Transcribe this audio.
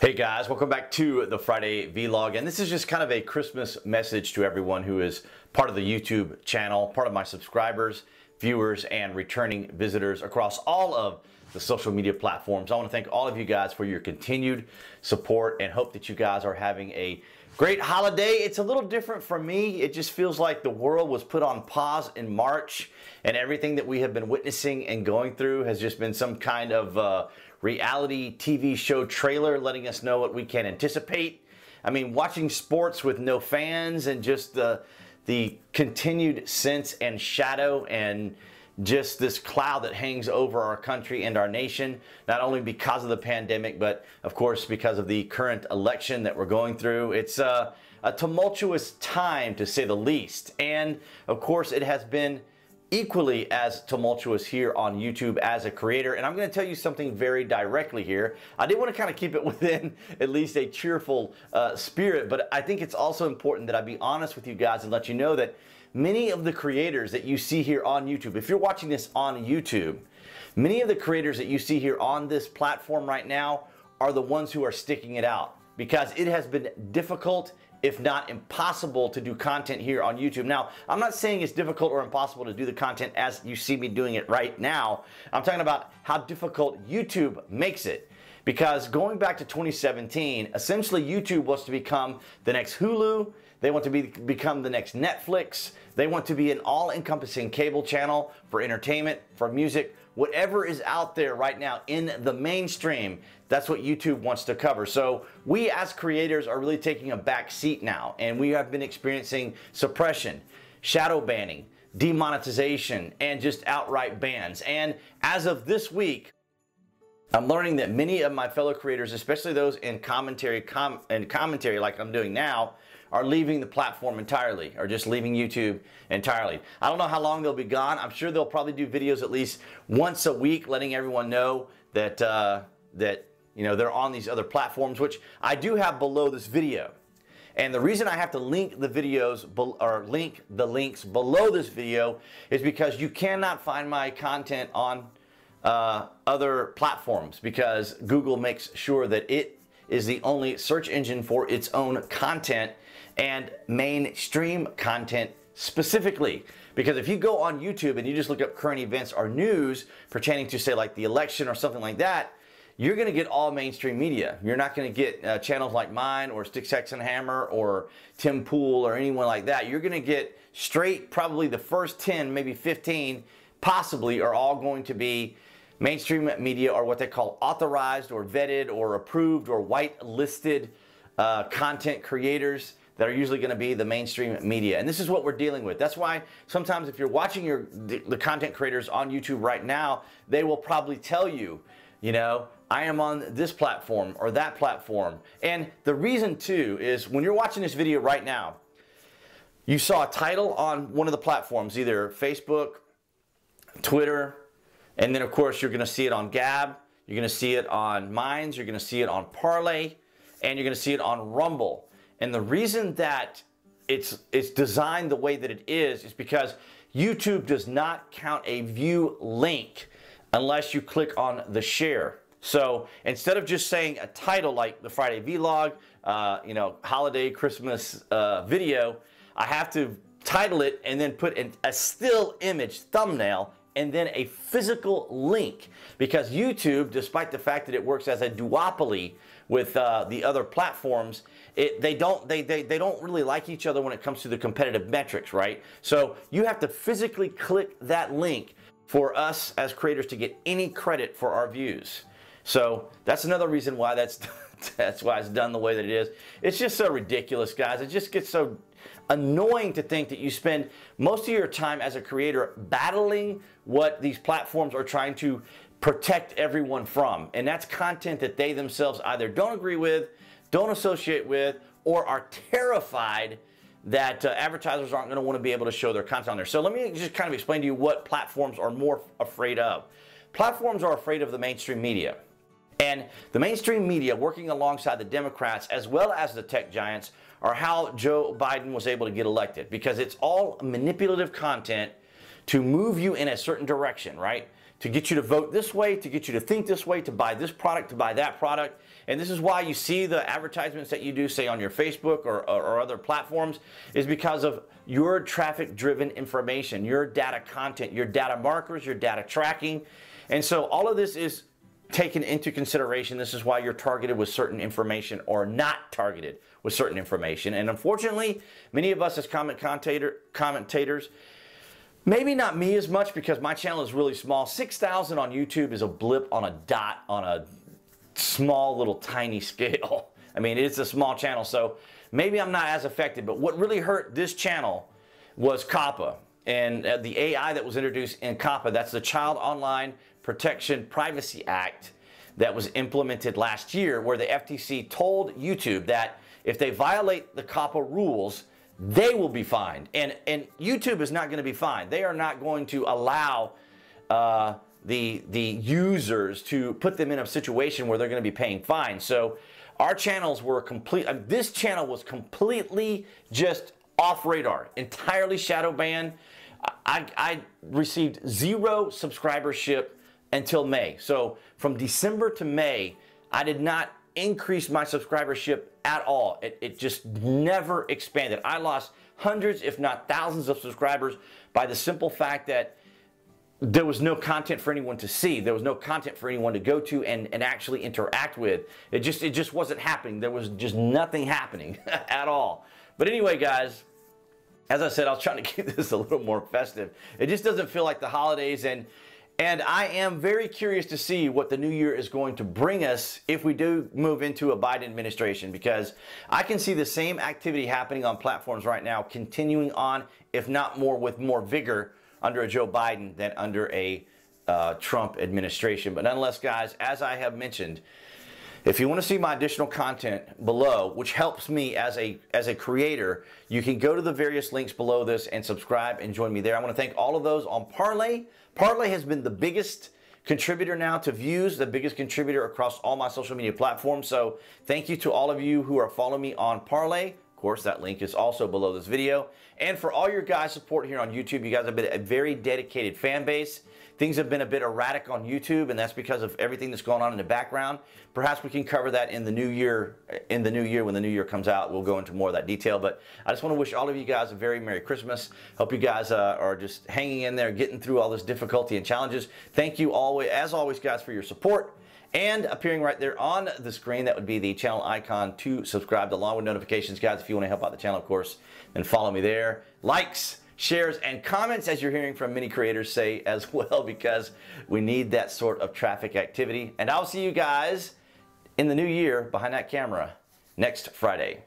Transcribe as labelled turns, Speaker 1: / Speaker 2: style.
Speaker 1: Hey guys, welcome back to the Friday Vlog, and this is just kind of a Christmas message to everyone who is part of the YouTube channel, part of my subscribers, viewers, and returning visitors across all of the social media platforms. I want to thank all of you guys for your continued support and hope that you guys are having a great holiday. It's a little different for me. It just feels like the world was put on pause in March, and everything that we have been witnessing and going through has just been some kind of reality TV show trailer letting us know what we can anticipate. I mean, watching sports with no fans and just the continued sense and shadow and just this cloud that hangs over our country and our nation, not only because of the pandemic, but of course because of the current election that we're going through. It's a tumultuous time, to say the least. And of course it has been equally as tumultuous here on YouTube as a creator. And I'm going to tell you something very directly here. I did want to kind of keep it within at least a cheerful spirit, but I think it's also important that I be honest with you guys and let you know that many of the creators that you see here on YouTube, if you're watching this on YouTube, many of the creators that you see here on this platform right now are the ones who are sticking it out, because it has been difficult, if not impossible, to do content here on YouTube. Now, I'm not saying it's difficult or impossible to do the content as you see me doing it right now. I'm talking about how difficult YouTube makes it. Because going back to 2017, essentially YouTube wants to become the next Hulu. They want to become the next Netflix. They want to be an all-encompassing cable channel for entertainment, for music, whatever is out there right now in the mainstream. That's what YouTube wants to cover. So we as creators are really taking a back seat now, and we have been experiencing suppression, shadow banning, demonetization, and just outright bans. And as of this week, I'm learning that many of my fellow creators, especially those in commentary like I'm doing now, are leaving the platform entirely, or just leaving YouTube entirely. I don't know how long they'll be gone. I'm sure they'll probably do videos at least once a week, letting everyone know that you know, they're on these other platforms, which I do have below this video. And the reason I have to link the videos or link the links below this video is because you cannot find my content on other platforms, because Google makes sure that it is the only search engine for its own content, and mainstream content specifically. Because if you go on YouTube and you just look up current events or news pertaining to, say, like the election or something like that, you're going to get all mainstream media. You're not going to get channels like mine or Stick Saxon Hammer or Tim Pool or anyone like that. You're going to get straight, probably the first 10, maybe 15 possibly, are all going to be mainstream media, or what they call authorized or vetted or approved or white-listed content creators that are usually going to be the mainstream media. And this is what we're dealing with. That's why sometimes if you're watching the content creators on YouTube right now, they will probably tell you, you know, I am on this platform or that platform. And the reason too is when you're watching this video right now, you saw a title on one of the platforms, either Facebook, Twitter, and then of course you're going to see it on Gab, you're going to see it on Minds, you're going to see it on Parlay, and you're going to see it on Rumble. And the reason that it's designed the way that it is because YouTube does not count a view link unless you click on the share. So instead of just saying a title like the Friday Vlog, you know, holiday Christmas video, I have to title it and then put a still image thumbnail and then a physical link, because YouTube, despite the fact that it works as a duopoly with the other platforms, they don't really like each other when it comes to the competitive metrics, right? So you have to physically click that link for us as creators to get any credit for our views. So that's another reason why that's why it's done the way that it is. It's just so ridiculous, guys. It just gets so annoying to think that you spend most of your time as a creator battling what these platforms are trying to protect everyone from. And that's content that they themselves either don't agree with, don't associate with, or are terrified that advertisers aren't going to want to be able to show their content on there. So let me just kind of explain to you what platforms are more afraid of. Platforms are afraid of the mainstream media. And the mainstream media, working alongside the Democrats as well as the tech giants, are how Joe Biden was able to get elected, because it's all manipulative content to move you in a certain direction, right? to get you to vote this way, to get you to think this way, to buy this product, to buy that product. And this is why you see the advertisements that you do, say on your Facebook or other platforms, is because of your traffic-driven information, your data content, your data markers, your data tracking. And so all of this is taken into consideration. This is why you're targeted with certain information or not targeted with certain information. And unfortunately, many of us as commentators, maybe not me as much because my channel is really small. 6,000 on YouTube is a blip on a dot on a small little tiny scale. I mean, it's a small channel, so maybe I'm not as affected. But what really hurt this channel was COPPA and the AI that was introduced in COPPA. That's the Child Online Protection Privacy Act that was implemented last year, where the FTC told YouTube that if they violate the COPPA rules, they will be fined. And YouTube is not going to be fined. They are not going to allow the users to put them in a situation where they're going to be paying fines. So our channels were this channel was completely just off radar, entirely shadow banned. I received 0 subscribership until May. So from December to May, I did not increase my subscribership at all. It just never expanded. I lost hundreds, if not thousands of subscribers by the simple fact that there was no content for anyone to see. There was no content for anyone to go to and actually interact with. It just wasn't happening. There was just nothing happening at all. But anyway, guys, as I said, I was trying to keep this a little more festive. It just doesn't feel like the holidays, and I am very curious to see what the new year is going to bring us if we do move into a Biden administration, because I can see the same activity happening on platforms right now continuing on, if not more, with more vigor under a Joe Biden than under a Trump administration. But nonetheless, guys, as I have mentioned, if you want to see my additional content below, which helps me as a creator, you can go to the various links below this and subscribe and join me there. I want to thank all of those on Parlay. Parlay has been the biggest contributor now to views, the biggest contributor across all my social media platforms. So thank you to all of you who are following me on Parlay. Of course, that link is also below this video. And for all your guys' support here on YouTube, you guys have been a very dedicated fan base. Things have been a bit erratic on YouTube, and that's because of everything that's going on in the background. Perhaps we can cover that in the new year. When the new year comes out, we'll go into more of that detail. But I just want to wish all of you guys a very Merry Christmas. Hope you guys are just hanging in there, getting through all this difficulty and challenges. Thank you as always, guys, for your support. And appearing right there on the screen, that would be the channel icon to subscribe, along with notifications, guys. If you want to help out the channel, of course, then follow me there. Likes, shares, and comments, as you're hearing from many creators say as well, because we need that sort of traffic activity. And I'll see you guys in the new year behind that camera next Friday.